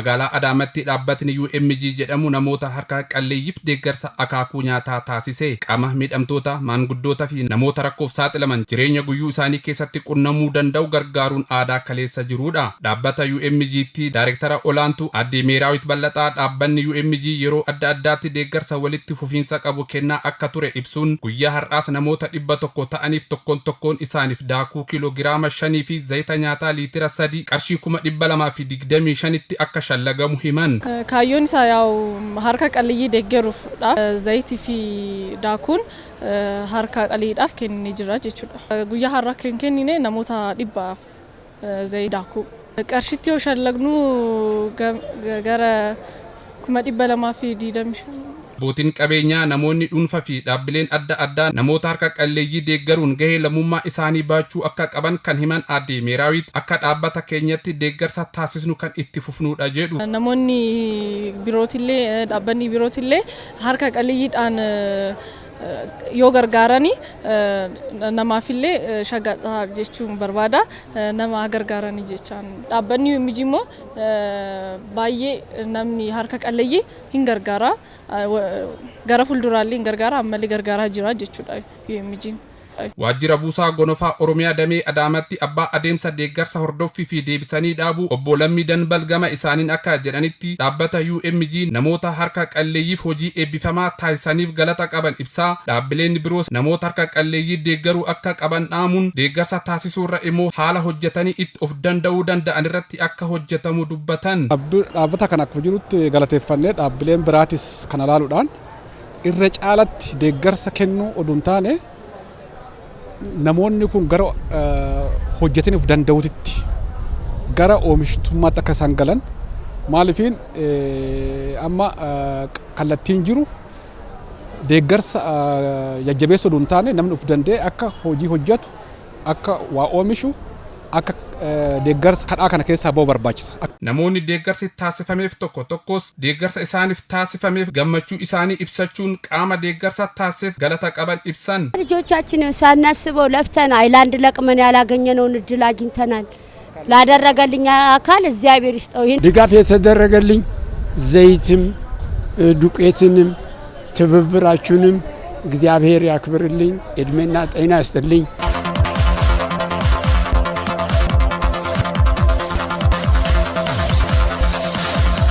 magaalaa Adaamaatti dhaabbatni UMG jedhamu namoota harka qalleeyyiif deeggarsa akaakuu nyaataa taasisee qaama miidhamtoota maanguddoota fi namoota rakkoof saaxilaman jireenya guyyuu isaanii keessatti qunnamuu danda'u gargaaruun aadaa kaleessa jirudha. Dhaabbata UMG'tti daayirektara olaantuu aadde Meeraawit Bal'axaa dhaabbanni UMG yeroo adda addaatti deeggarsa walitti fufiinsa qabu kennaa akka ture ibsuun guyyaa har'aas namoota 100 ta'aniif tokkoon isaaniif daakuu kiiloogiraama 5 fi zayita nyaataa liitira 3 qarshii 225tti akka shallagamu himan. Kaayyoon isaa yaa'u harka qalleeyyii deeggaruufdha. Zayitii fi daakuun harka qalleeyyiidhaaf kennee jira jechuudha. Guyyaa har'aa kan kennine namoota 100 zayita daakuu. Qarshiitti yoo shallagnu gara 225. Abbootiin qabeenyaa namoonni dhuunfaa fi dhaabbileen adda addaa namoota harka qalleeyyii deeggaruun gahee lammummaa isaanii baachuu akka qaban kan himan aadde Meeraawit akka dhaabbata keenyatti deeggarsa taasisnu kan itti fufnuudha jedhu. Namoonni birootillee dhaabbanni birootillee harka qalleeyyiidhaan yoo gargaarani namaafillee shagaxaa jechuun barbaada nama gargaarani jechaan dhaabbanni UMG immoo baay'ee namni harka qalleeyyii hin gargaara gara fuulduraallee hin gargaara ammallee gargaaraa jira jechuudha UMG. Waajjira buusaa gonofaa Oromiyaa damee Adaamaatti abbaa adeemsa deeggarsa hordoffii fi deebisanii dhaabuu obbo Lammii Danbal gama isaaniin akka jedhanitti dhaabbata UMG namoota harka qalleeyyiif hojii eebbifamaa taasisaniif galata qaban ibsaa dhaabbileen biroos namoota harka qalleeyyii deeggaruu akka qaban dhaamuun deeggarsa taasisuurra immoo haala hojjetanii itti of danda'uu danda'an irratti akka hojjetamu dubbatan. Dhaabbata kana akka jirutti galateeffannee dhaabbileen biraatis kana ilaaluudhaan irra caalatti deeggarsa kennuu oduun taane namoonni kun gara hojjetaniif danda'uutitti gara oomishtummaatti akka isaan galan maalifiin amma kallattiin jiru deeggarsa jajjabeessa oduun taane namni of danda'e akka hojii hojjetu akka waa oomishu akka deeggarsa kadhaa kana keessaa ba'u barbaachisa. Namoonni deeggarsi taasifameef tokkos deeggarsa isaaniif taasifameef gammachuu isaanii ibsachuun qaama deeggarsa taasiseef galata qaban ibsan. ልጆቻችንን ሳናስበው ለፍተን አይላንድ ለቅመን ያላገኘነውን እድል አግኝተናል። ላደረገልኝ አካል እግዚአብሔር ይስጠው። ይሄን ድጋፍ የተደረገልኝ ዘይትም ዱቄትንም ትብብራችሁንም እግዚአብሔር ያክብርልኝ፣ እድሜና ጤና ይስጥልኝ።